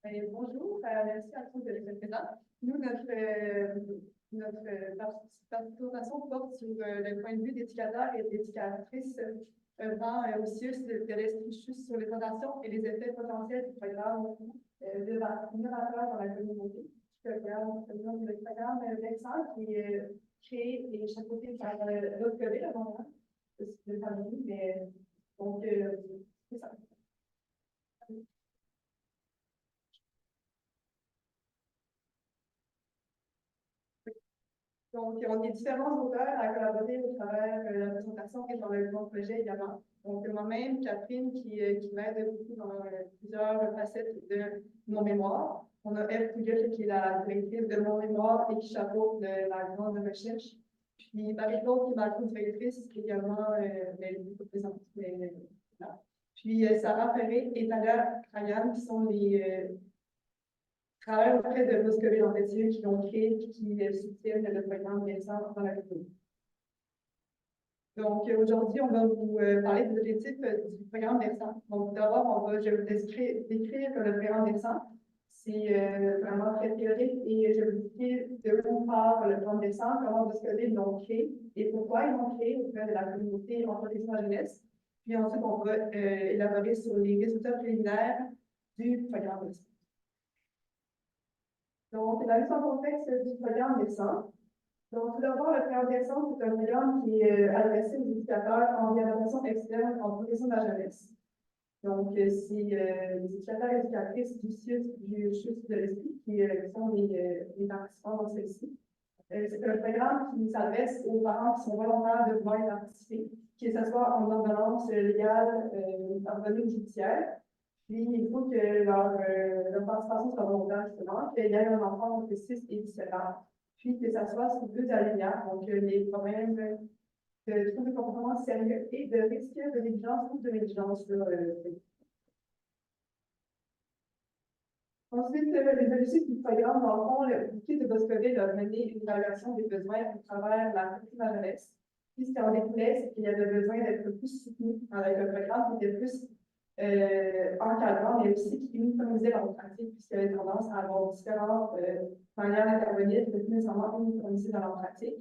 Bonjour, merci à tous d'être présents. Nous, notre participation porte sur le point de vue d'éducateurs et d'éducatrices œuvrant au CIUS de l'Institut sur les fondations et les effets potentiels du programme innovateur dans la communauté. Le programme Vexan qui est créé et chapeauté par l'autre côté, à Montréal, de famille, mais donc, c'est ça. Donc, on est différents auteurs à collaborer au travers de la présentation et dans le projet également. Donc, moi-même, Catherine, qui m'aide beaucoup dans plusieurs facettes de mon mémoire. On a Eve Pouliot, qui est la directrice de mon mémoire et qui chapeaute la grande recherche. Puis Marie-Claude, qui est ma co-directrice, qui est également présente. Voilà. Puis Sarah Ferré et Thalia Krayan, qui sont les travaillent auprès de Boscoville en fait, qui l'ont créé et qui soutiennent le programme Vincent dans la communauté. Donc, aujourd'hui, on va vous parler des objectifs du programme Vincent. Donc, d'abord, je vais vous décrire le programme Vincent. C'est vraiment très théorique et je vais vous expliquer de où part le programme Vincent, comment Boscoville l'ont créé et pourquoi ils l'ont créé auprès de la communauté en protection de la jeunesse. Puis ensuite, on va élaborer sur les résultats préliminaires du programme Vincent. Donc, la mise en contexte du programme Vincent. Donc, tout d'abord, le programme Vincent, c'est un programme qui est adressé aux éducateurs en orientation externe en protection de la jeunesse. Donc, c'est les éducateurs et éducatrices du CIUS de l'Esprit qui sont les participants dans celle-ci. C'est un programme qui s'adresse aux parents qui sont volontaires de pouvoir y participer, que ce soit en ordonnance légale, ordonnance judiciaire. Puis, il faut que leur participation soit volontaire, justement, qu'il y ait un enfant entre 6 et 17 ans, puis que ça soit sous 2 alinéas, donc les problèmes de troubles de comportement sérieux et de risque de négligence ou de négligence. Ensuite, les objectifs du programme, dans le fond, l'équipe de Boscoville a mené une évaluation des besoins à travers la petite jeunesse. Puis, ce qui en découlait, c'est qu'il y avait besoin d'être plus soutenu avec un programme qui était plus encadrant, mais aussi qui uniformisait leur pratique, puisqu'il y avait tendance à avoir différentes manières d'intervenir qui étaient plus nécessairement uniformisées dans leur pratique,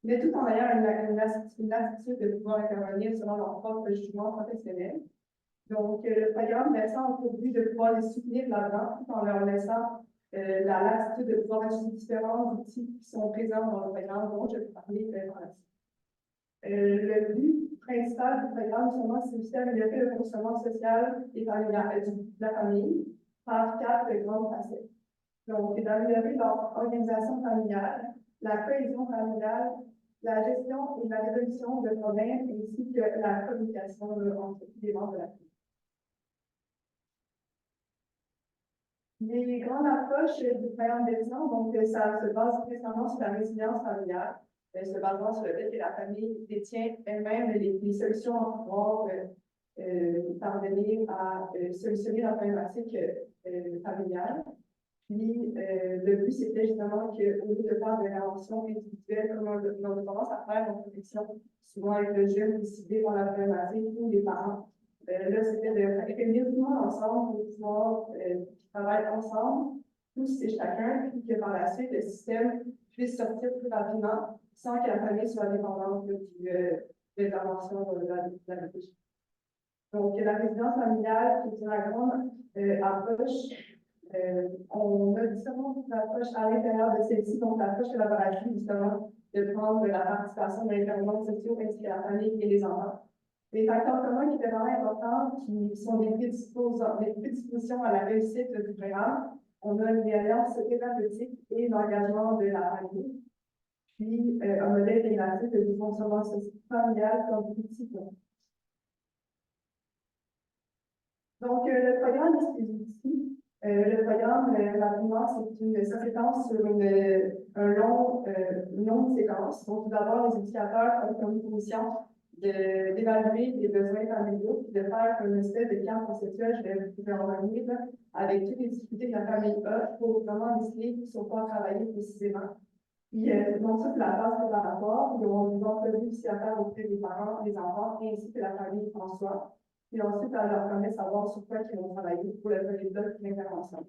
mais tout en ayant une attitude de pouvoir intervenir selon leur propre jugement professionnel. Donc, le programme Vincent a pour but de pouvoir les soutenir là-dedans, tout en leur laissant la latitude de pouvoir utiliser différents outils qui sont présents dans le programme dont je vais vous parler par la suite. Le but principal du programme, justement, c'est aussi d'améliorer le fonctionnement social et familial de la famille par 4 grandes facettes. Donc, d'améliorer leur organisation familiale, la cohésion familiale, la gestion et la résolution de problèmes, ainsi que la communication entre les membres de la famille. Les grandes approches du programme Vincent, donc ça se base principalement sur la résilience familiale, se basant sur le fait que la famille détient elle-même les solutions pour pouvoir parvenir à solutionner la problématique familiale. Puis, le but, c'était justement qu'au lieu de faire de l'intervention individuelle, comme on a tendance à faire en protection, souvent avec le jeune décidé par la problématique ou les parents. Là, c'était de réunir tout le monde ensemble pour pouvoir travailler ensemble, tous et chacun, puis que par la suite, le système puisse sortir plus rapidement sans que la famille soit dépendante de l'intervention de la régie. Donc, la résidence familiale, qui est une grande approche, on a différentes approches à l'intérieur de celle-ci, donc l'approche collaborative, justement, de prendre la participation de l'intervenants sociaux ainsi que la famille et les enfants. Les facteurs communs qui étaient vraiment importants, qui sont des prédispositions à la réussite du programme, on a une alliance thérapeutique et l'engagement de la famille, puis un modèle intégratif du fonctionnement familial comme outil. Donc, le programme ici, le programme, rapidement, ça s'étend sur une longue séquence. Donc, tout d'abord, les éducateurs ont comme mission d'évaluer les besoins familiaux, puis de faire une espèce de camp conceptuel, je vais vous en revenir, avec toutes les difficultés que la famille a pour vraiment décider sur quoi travailler précisément. Puis, donc, ça, c'est la phase préparatoire. Ils ont des entrevues aussi à faire auprès des parents, des enfants, ainsi que la famille en soi. Puis ensuite, elle leur permet de savoir sur quoi ils vont travailler pour le résultat de l'intervention.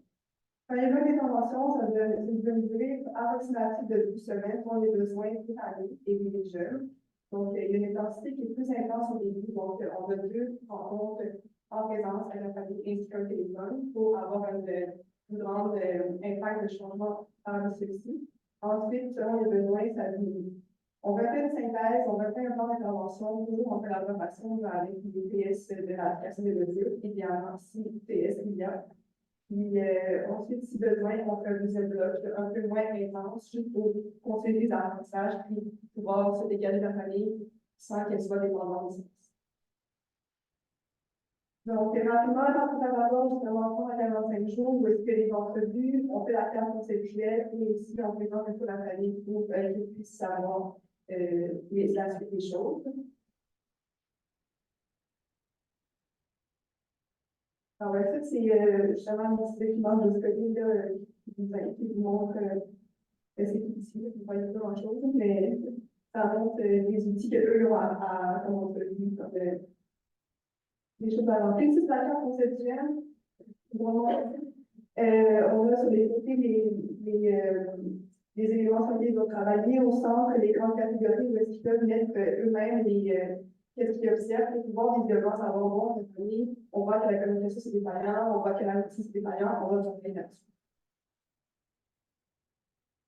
Les modes d'intervention, c'est une durée approximative de 12 semaines pour les besoins des familles et des jeunes. Donc, il y a une intensité qui est plus intense au début. Donc, on a 2 rencontres en présence avec la famille ainsi qu'un téléphone pour avoir une grande impact de changement par celui-ci. Ensuite, selon les besoins, ça diminue. On va faire une synthèse, on va faire un plan d'intervention, toujours en collaboration avec les TS de l'application des mesures, évidemment, si TS il y a. Puis ensuite, si besoin, on fait un deuxième bloc un peu moins intense, juste pour continuer les apprentissages, puis pouvoir se dégager de la famille sans qu'elle soit dépendante. Donc, rapidement, dans cet avant, justement, à 45 jours, où est-ce que les entrevues, on fait la carte conceptuelle et aussi on présente un peu la famille pour qu'ils puissent savoir la suite des choses. Alors, ça, c'est justement un petit document de ce côté-là qui vous montre c'est ici, vous ne voyez pas grand-chose, mais ça montre les outils qu'eux ont comme on peut dire, comme des choses à lancer. C'est la carte conceptuelle. Vraiment, on a sur les côtés les éléments sur lesquels ils vont travailler, au centre, les grandes catégories où est-ce qu'ils peuvent mettre eux-mêmes qu'est-ce qu'ils observent pour pouvoir visuellement savoir, bon, on voit que la communication c'est défaillant, on voit que la notice c'est défaillant, on va travailler là-dessus.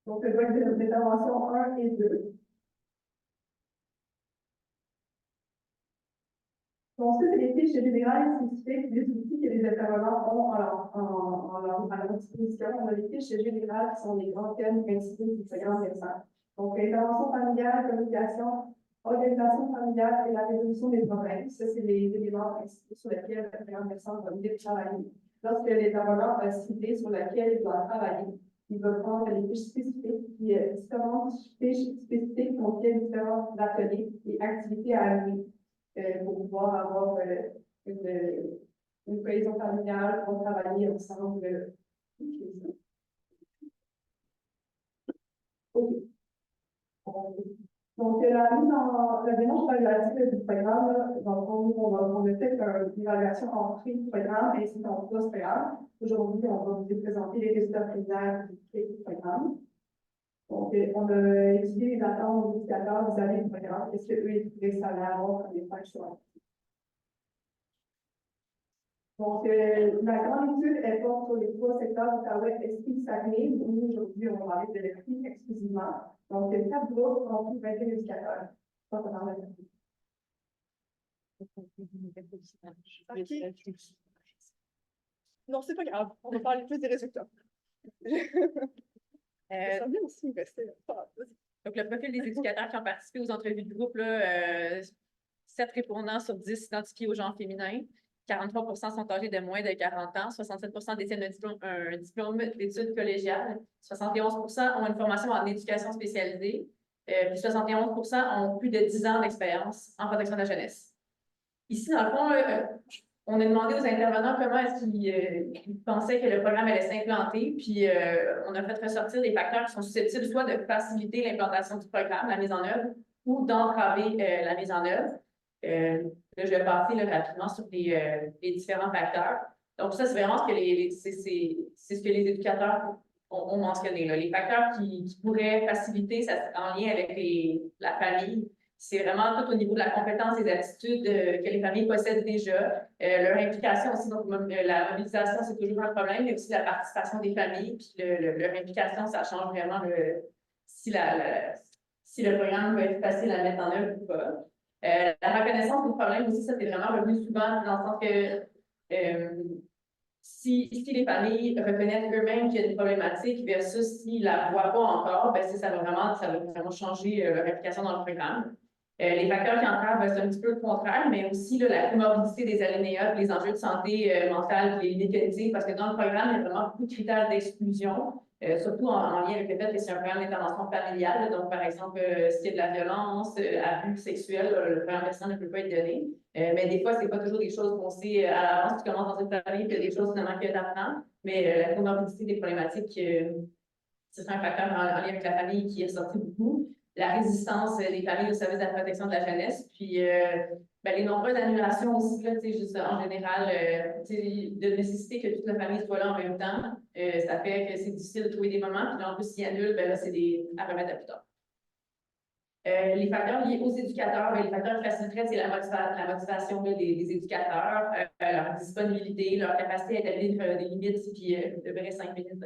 Donc, le bloc d'intervention 1 et 2. Donc, ça, c'est les fiches générales et spécifiques des outils que les intervenants ont à leur disposition. On a les fiches générales qui sont les grands thèmes principaux du programme médecin. Donc, intervention familiale, communication, organisation familiale et la résolution des problèmes. Ça, c'est les éléments principaux sur lesquels le programme médecin va venir travailler. Lorsque l'intervenant a ciblé sur laquelle il doit travailler, il va prendre les fiches spécifiques, puis différentes fiches spécifiques contiennent différents ateliers et activités à amener pour pouvoir avoir une cohésion familiale pour travailler ensemble. Okay. Donc, la démarche évaluative du programme, dans le fond, on a fait une évaluation en pré-programme ainsi qu'en post-programme. Aujourd'hui, on va vous présenter les résultats préliminaires du programme. Donc, on a étudié les attentes des indicateurs vis-à-vis du programme. Qu'est-ce qu'eux, ils pourraient savoir comme des tâches sur la. Donc, la grande étude, elle porte sur les 3 secteurs d'Outaouais, Estrie, Saguenay. Nous, aujourd'hui, on va parler de l'Estrie exclusivement. Donc, il y a 4 groupes qui ont pris 21 indicateurs. Ça, ça parle de non, c'est pas grave. On va parler plus des résultats. Ça vient aussi rester. Donc, le profil des éducateurs qui ont participé aux entrevues de groupe, là, 7 répondants sur 10 identifiés au genre féminin. 43 sont âgés de moins de 40 ans, 67 détiennent un diplôme d'études collégiales, 71 ont une formation en éducation spécialisée, puis 71 ont plus de 10 ans d'expérience en protection de la jeunesse. Ici, dans le fond, on a demandé aux intervenants comment est-ce qu'ils pensaient que le programme allait s'implanter, puis on a fait ressortir des facteurs qui sont susceptibles soit de faciliter l'implantation du programme, la mise en œuvre, ou d'entraver la mise en œuvre. Là, je vais passer rapidement sur les différents facteurs. Donc, ça, c'est vraiment ce que c'est ce que les éducateurs ont mentionné. Là. Les facteurs qui pourraient faciliter ça, en lien avec la famille, c'est vraiment tout au niveau de la compétence et des attitudes que les familles possèdent déjà. Leur implication aussi, donc la mobilisation, c'est toujours un problème, mais aussi la participation des familles. Puis leur implication, ça change vraiment si le programme va être facile à mettre en œuvre ou pas. La reconnaissance du problème aussi, ça c'est vraiment revenu souvent dans le sens que si les familles reconnaissent eux-mêmes qu'il y a une problématique versus s'ils ne la voient pas encore, ben, ça va vraiment changer leur implication dans le programme. Les facteurs qui entravent, c'est un petit peu le contraire, mais aussi là, la comorbidité des alinéas, les enjeux de santé mentale, les limites cognitives, parce que dans le programme, il y a vraiment beaucoup de critères d'exclusion, surtout en lien avec le fait que c'est un programme d'intervention familiale. Donc, par exemple, s'il y a de la violence, abus sexuels, le programme médecin ne peut pas être donné. Mais des fois, ce n'est pas toujours des choses qu'on sait à l'avance. Tu commences dans une famille, il y a des choses finalement que tu apprends. Mais la comorbidité des problématiques, c'est un facteur en lien avec la famille qui est ressorti beaucoup. la résistance des familles au service de la protection de la jeunesse. Puis, ben, les nombreuses annulations aussi, là, juste en général, de nécessiter que toute la famille soit là en même temps, ça fait que c'est difficile de trouver des moments. Puis là, en plus, s'ils annulent, ben là, c'est à remettre à plus tard. Les facteurs liés aux éducateurs, ben, les facteurs qui faciliteraient, c'est la motivation là, des éducateurs, leur disponibilité, leur capacité à établir des limites, puis de vrai 5 minutes,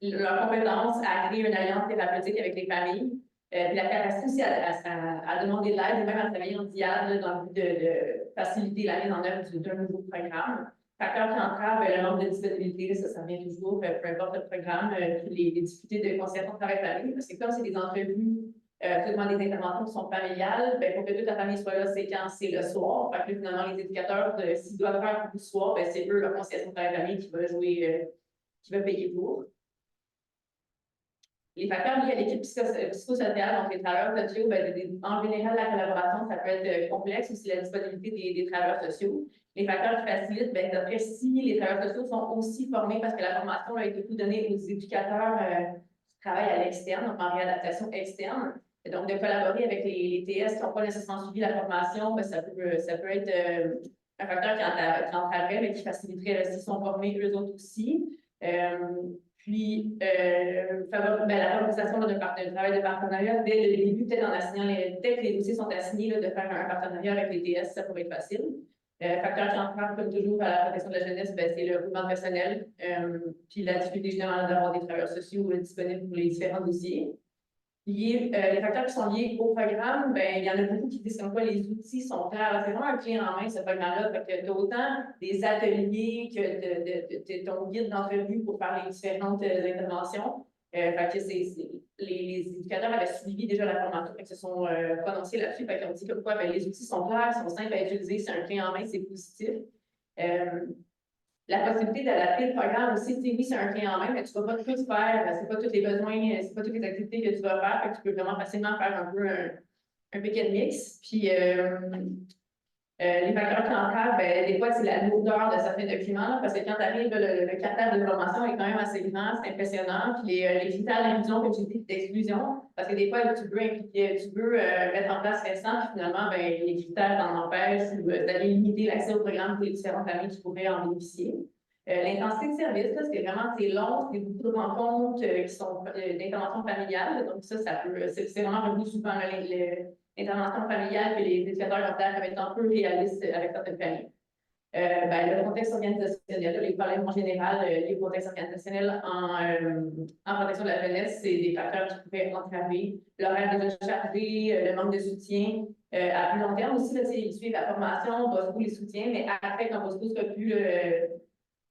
leur compétence à créer une alliance thérapeutique avec les familles, puis la capacité aussi à demander de l'aide et même à travailler en diade dans le but de faciliter la mise en œuvre d'un nouveau programme. Facteurs qui entravent le nombre de disponibilité, ça vient toujours, peu importe le programme, les difficultés de conciliation de travail famille, parce que comme c'est des entrevues, souvent des interventions qui sont familiales, ben, pour que toute la famille soit là, c'est quand c'est le soir. Fait que finalement, les éducateurs, s'ils doivent faire beaucoup de soir, ben, c'est eux, leur conciliation de travail famille, qui va jouer, qui va payer pour. Les facteurs liés à l'équipe psychosociale, donc les travailleurs sociaux, ben, en général, la collaboration, ça peut être complexe, aussi la disponibilité des travailleurs sociaux. Les facteurs qui facilitent, ben, d'après si les travailleurs sociaux sont aussi formés, parce que la formation a été beaucoup donnée aux éducateurs qui travaillent à l'externe, donc en réadaptation externe. Et donc, de collaborer avec les TS qui n'ont pas nécessairement suivi la formation, ben, ça peut être un facteur qui entraverait, mais qui faciliterait s'ils sont formés eux autres aussi. Puis, la favorisation d'un travail de partenariat dès le début, peut-être en assignant dès que les dossiers sont assignés, là, de faire un partenariat avec les TS, ça pourrait être facile. Facteur qui entrave, comme toujours, à la protection de la jeunesse, ben, c'est le roulement personnel, puis la difficulté générale d'avoir des travailleurs sociaux disponibles pour les différents dossiers. Les facteurs qui sont liés au programme, ben, il y en a beaucoup qui disent comme quoi les outils sont clairs. C'est vraiment un clé en main, ce programme-là. Fait que tu as autant des ateliers que ton guide d'entrevue pour faire les différentes interventions. Fait que les éducateurs avaient suivi déjà la formation, fait que se sont prononcés là-dessus. Fait qu'ils ont dit comme quoi ben, les outils sont clairs, sont simples à utiliser, c'est un clé en main, c'est positif. La possibilité d'adapter le programme aussi, oui, c'est un clé en main, mais tu ne vas pas tout faire, c'est pas tous les besoins, c'est pas toutes les activités que tu vas faire, fait que tu peux vraiment facilement faire un peu un pick and mix. Puis, les facteurs qui entravent, ben, des fois, c'est la lourdeur de certains documents, là, parce que quand tu arrives, le cartable de formation est quand même assez grand, c'est impressionnant. Puis les critères d'inclusion, comme tu dis, d'exclusion, parce que des fois, tu veux mettre en place récent, puis finalement, ben, les critères t'en empêchent, ou d'aller limiter l'accès au programme pour les différentes familles qui pourraient en bénéficier. L'intensité de service, c'est long, c'est beaucoup de rencontres qui sont d'intervention familiale. Donc, ça c'est vraiment revenu souvent l'intervention familiale que les éducateurs considèrent comme étant peu réaliste avec certaines familles. Le contexte organisationnel, les problèmes en général liés au contexte organisationnel en protection de la jeunesse, c'est des facteurs qui pouvaient entraver l'horaire déjà chargé, le manque de soutien. À plus long terme aussi, ils suivent la formation, Bosco les soutiens, mais après, quand Bosco sera plus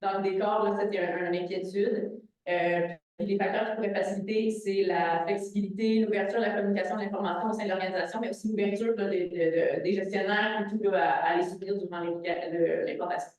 dans le décor, là, c'était une inquiétude. Puis les facteurs qui pourraient faciliter, c'est la flexibilité, l'ouverture de la communication de l'information au sein de l'organisation, mais aussi l'ouverture des gestionnaires et tout à les soutenir durant l'implantation.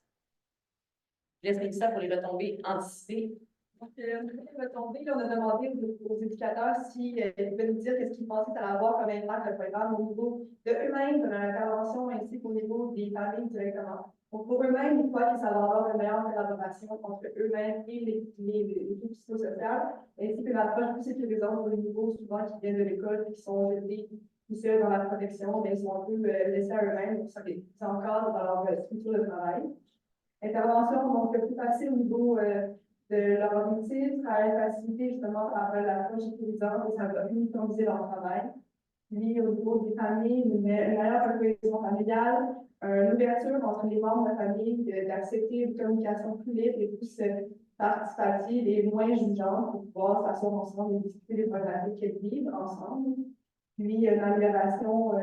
Je laisse ça pour les retombées anticipées. Donc, les retombées, là, on a demandé aux éducateurs s'ils pouvaient nous dire qu'est-ce qu'ils pensaient que ça allait avoir comme impact le programme au niveau de eux-mêmes, de l'intervention, ainsi qu'au niveau des familles directement. Donc, pour eux-mêmes, ils croient que ça va avoir une meilleure collaboration entre eux-mêmes et l'équipe psychosociale, ainsi que l'approche plus sécurisante pour les nouveaux, souvent qui viennent de l'école et qui sont jetés tout seuls dans la protection, mais ils sont un peu laissés à eux-mêmes pour ça qu'ils s'encadrent dans leur structure de travail. Intervention, donc, plus facile au niveau de leur objectif, travail facilité justement par l'approche sécurisante et ça va uniformiser leur travail. Puis, au niveau des familles, une meilleure cohésion familiale, une ouverture entre les membres de la famille, d'accepter une communication plus libre et plus participative et moins jugeante pour pouvoir s'asseoir ensemble et discuter des problématiques qu'elles vivent ensemble. Puis, une amélioration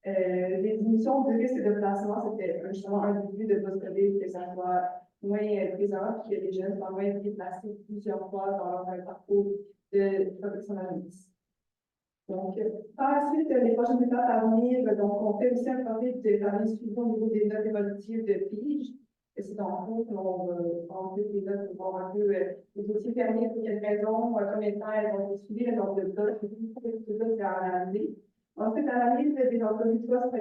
des diminutions de risque de placement, c'était justement un début de post-COVID, que ça soit moins présent, puis que les jeunes soient moins déplacés plusieurs fois dans leur parcours de protection de la jeunesse. Donc, par la suite, les prochaines étapes à venir, donc, on fait aussi un travail de famille suivi au niveau des notes évolutives de PIGE. Et c'est en cours on fait des notes pour voir un peu les dossiers fermés, pour quelles raisons, combien de temps elles ont été suivies, le nombre de cas, tout ça, c'est à analyser. Ensuite, l'analyse des entrevues de poste,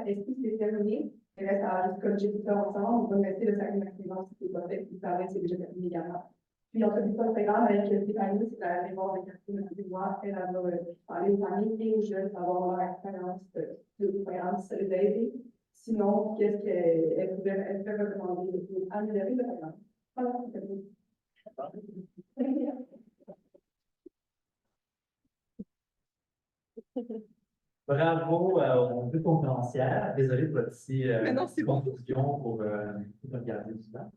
est-ce que c'est terminé? Il reste à juste coacher tout ça ensemble, on va rester le sacrifice maximum si c'est pas fait, puis ça reste, c'est déjà terminé également. Puis, on fait du programme avec Stéphanie, c'est la mémoire de Catherine Grégoire. Elle va parler aux familles et aux jeunes, savoir leur expérience de programme, si ça les a aidés. Sinon, qu'est-ce qu'elle peut recommander pour améliorer le programme. Voilà, c'est tout. Bravo aux deux conférencières. Désolé pour la petite Mais non, c'est bon. confusion pour regarder tout ça.